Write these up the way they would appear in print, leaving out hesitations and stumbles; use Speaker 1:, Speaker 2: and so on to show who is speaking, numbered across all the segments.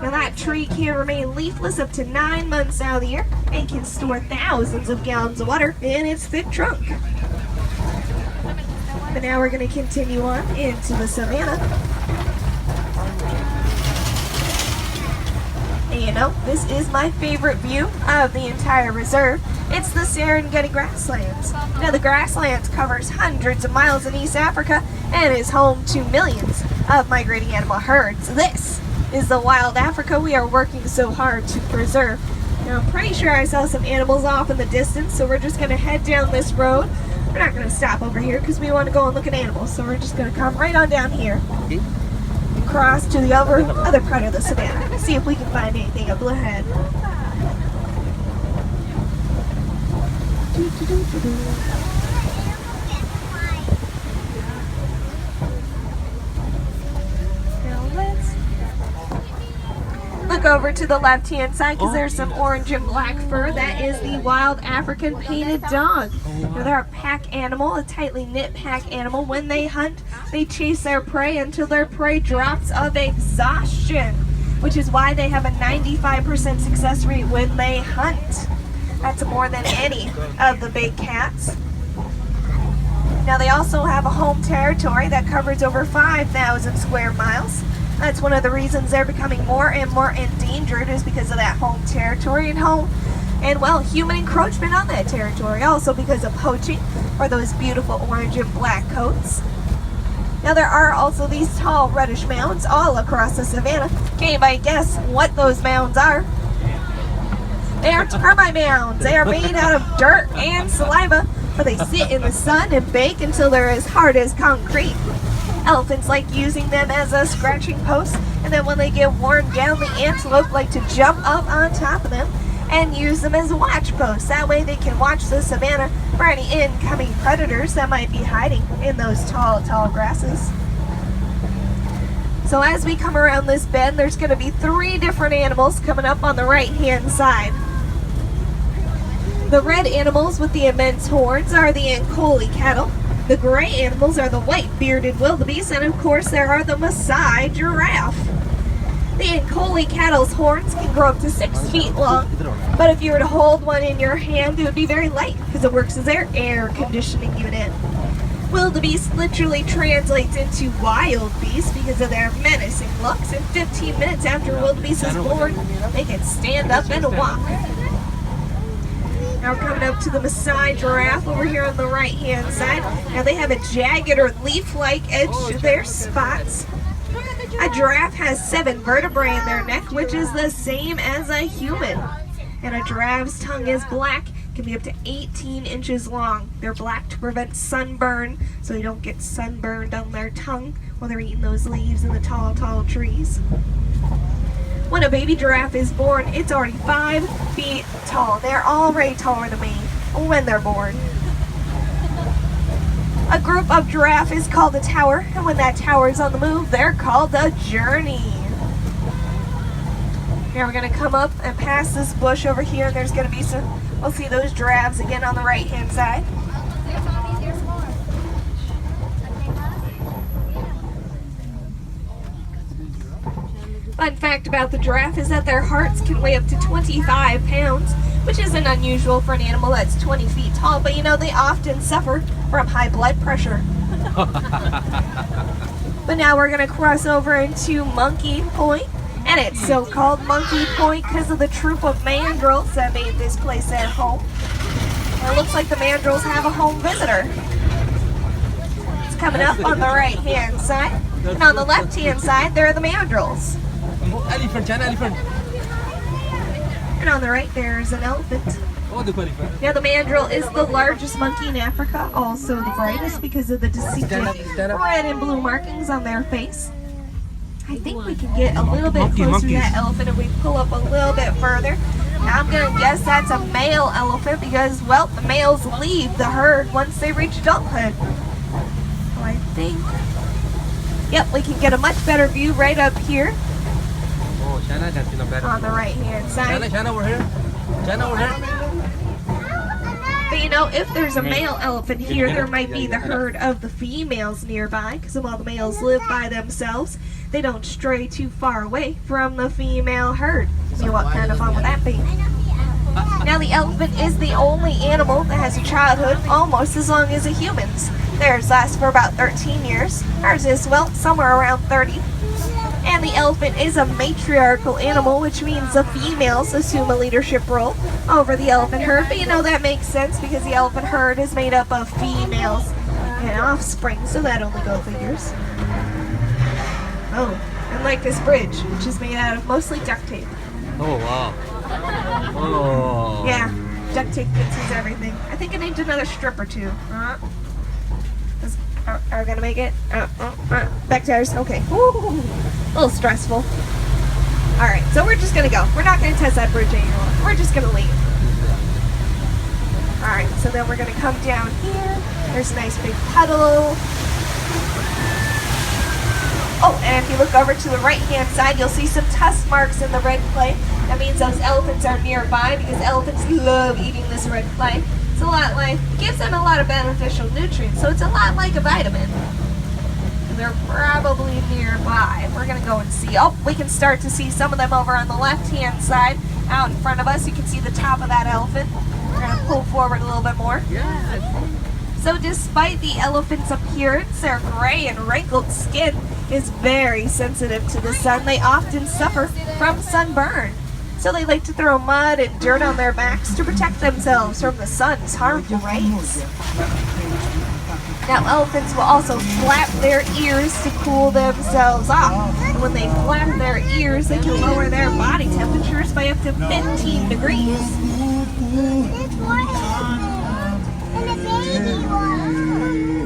Speaker 1: Now that tree can remain leafless up to 9 months out of the year and can store thousands of gallons of water in its thick trunk. But now we're going to continue on into the savanna. And you know, this is my favorite view of the entire reserve. It's the Serengeti grasslands. Now the grasslands covers hundreds of miles in East Africa and is home to millions of migrating animal herds. This is the wild Africa we are working so hard to preserve. Now I'm pretty sure I saw some animals off in the distance, so we're just going to head down this road. We're not going to stop over here because we want to go and look at animals, so we're just going to come right on down here and cross to the other part of the savannah. See if we can find anything up ahead. Now let's look over to the left-hand side because there's some orange and black fur. That is the wild African painted dog. Now they're a pack animal, a tightly knit pack animal. When they hunt, they chase their prey until their prey drops of exhaustion, which is why they have a 95% success rate when they hunt. That's more than any of the big cats. Now they also have a home territory that covers over 5,000 square miles. That's one of the reasons they're becoming more and more endangered, is because of that home territory and well, human encroachment on that territory. Also because of poaching or those beautiful orange and black coats. Now there are also these tall reddish mounds all across the savannah. Can anybody guess what those mounds are? They are termite mounds. They are made out of dirt and saliva, but they sit in the sun and bake until they're as hard as concrete. Elephants like using them as a scratching post, and then when they get worn down, the antelope like to jump up on top of them and use them as watch posts. That way they can watch the savannah for any incoming predators that might be hiding in those tall grasses. So as we come around this bend, there's going to be 3 different animals coming up on the right-hand side. The red animals with the immense horns are the Ankole cattle. The gray animals are the white bearded wildebeest, and of course there are the Maasai giraffe. The Ankole cattle's horns can grow up to 6 feet long, but if you were to hold one in your hand, it would be very light because it works as their air conditioning unit. Wildebeest literally translates into wild beast because of their menacing looks, and 15 minutes after a wildebeest is born, they can stand up and walk. Now we're coming up to the Maasai giraffe over here on the right-hand side. Now they have a jagged or leaf-like edge to their spots. A giraffe has 7 vertebrae in their neck, which is the same as a human. And a giraffe's tongue is black, can be up to 18 inches long. They're black to prevent sunburn, so they don't get sunburned on their tongue while they're eating those leaves in the tall trees. When a baby giraffe is born, it's already 5 feet tall. They're already taller than me when they're born. A group of giraffe is called a tower, and when that tower is on the move, they're called a journey. Now we're going to come up and past this bush over here, and there's going to be we'll see those giraffes again on the right-hand side. Fun fact about the giraffe is that their hearts can weigh up to 25 pounds, which isn't unusual for an animal that's 20 feet tall, but you know, they often suffer from high blood pressure. But now we're going to cross over into Monkey Point, and it's so called Monkey Point because of the troop of mandrills that made this place their home. And it looks like the mandrills have a home visitor. It's coming up on the right-hand side, and on the left-hand side, there are the mandrills.
Speaker 2: Elephant.
Speaker 1: And on the right, there's an elephant. Now the mandrill is the largest monkey in Africa, also the brightest because of the distinctive red and blue markings on their face. I think we can get a little bit closer to that elephant if we pull up a little bit further. Now I'm going to guess that's a male elephant because, well, the males leave the herd once they reach adulthood. So I think, yep, we can get a much better view right up here. On the right-hand side. But you know, if there's a male elephant here, there might be the herd of the females nearby, because while the males live by themselves, they don't stray too far away from the female herd. I mean, what kind of fun would that be? Now, the elephant is the only animal that has a childhood almost as long as a human's. Theirs lasts for about 13 years. Ours is, well, somewhere around 30. And the elephant is a matriarchal animal, which means the females assume a leadership role over the elephant herd. But you know that makes sense because the elephant herd is made up of females and offspring, so that only go figures. Oh, and like this bridge, which is made out of mostly duct tape.
Speaker 2: Oh, wow. Oh.
Speaker 1: Yeah, duct tape fixes everything. I think I need another strip or two. Are we gonna make it? Back tires. Okay. Woo. A little stressful. Alright, so we're just gonna go. We're not gonna test that bridge anymore. We're just gonna leave. Alright, so then we're gonna come down here. There's a nice big puddle. Oh, and if you look over to the right-hand side, you'll see some tusk marks in the red clay. That means those elephants are nearby because elephants love eating this red clay. It's a lot like, it gives them a lot of beneficial nutrients, so it's a lot like a vitamin. And they're probably nearby. We're gonna go and see. Oh, we can start to see some of them over on the left-hand side, out in front of us. You can see the top of that elephant. We're gonna pull forward a little bit more. So despite the elephant's appearance, their gray and wrinkled skin is very sensitive to the sun. They often suffer from sunburn. So they like to throw mud and dirt on their backs to protect themselves from the sun's harmful rays. Now, elephants will also flap their ears to cool themselves off. And when they flap their ears, they can lower their body temperatures by up to 15 degrees.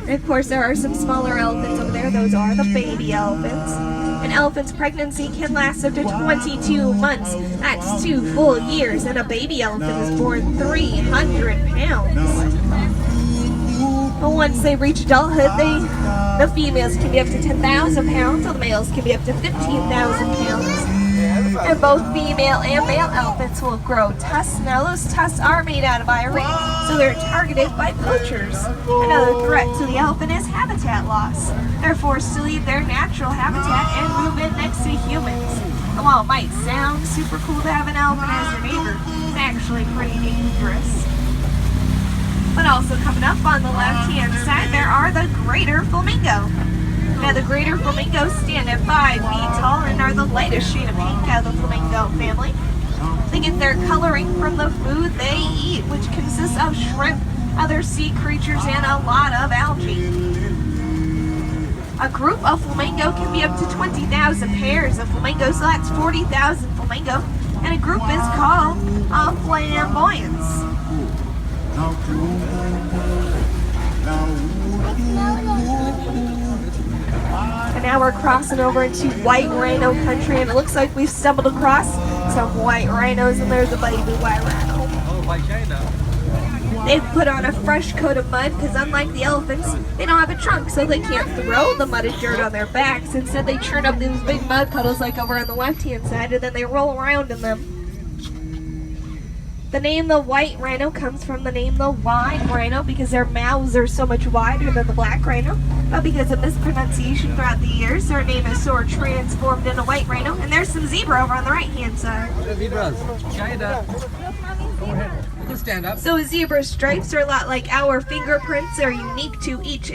Speaker 1: And of course, there are some smaller elephants over there. Those are the baby elephants. An elephant's pregnancy can last up to 22 months. That's 2 full years. And a baby elephant is born 300 pounds. But once they reach adulthood, the females can be up to 10,000 pounds, while the males can be up to 15,000 pounds. And both female and male elephants will grow tusks. Now those tusks are made out of ivory, so they're targeted by poachers. Another threat to the elephant is habitat loss. They're forced to leave their natural habitat and move in next to humans. And while it might sound super cool to have an elephant as your neighbor, it's actually pretty dangerous. But also coming up on the left-hand side, there are the greater flamingo. Now the greater flamingos stand at 5 feet tall and are the lightest shade of pink out of the flamingo family. They get their coloring from the food they eat, which consists of shrimp, other sea creatures, and a lot of algae. A group of flamingo can be up to 20,000 pairs of flamingos, so that's 40,000 flamingo. And a group is called a flamboyance. And now we're crossing over into white rhino country, and it looks like we've stumbled across some white rhinos, and there's a baby white rhino.
Speaker 2: Oh, white China.
Speaker 1: They've put on a fresh coat of mud because unlike the elephants, they don't have a trunk, so they can't throw the mud and dirt on their backs. Instead, they churn up these big mud puddles like over on the left-hand side, and then they roll around in them. The name the white rhino comes from the name the wide rhino because their mouths are so much wider than the black rhino. But because of mispronunciation throughout the years, their name is sort of transformed into white rhino. And there's some zebra over on the right-hand side.
Speaker 2: Zebras. China. Go ahead. You can stand up.
Speaker 1: So a zebra's stripes are a lot like our fingerprints. They're unique to each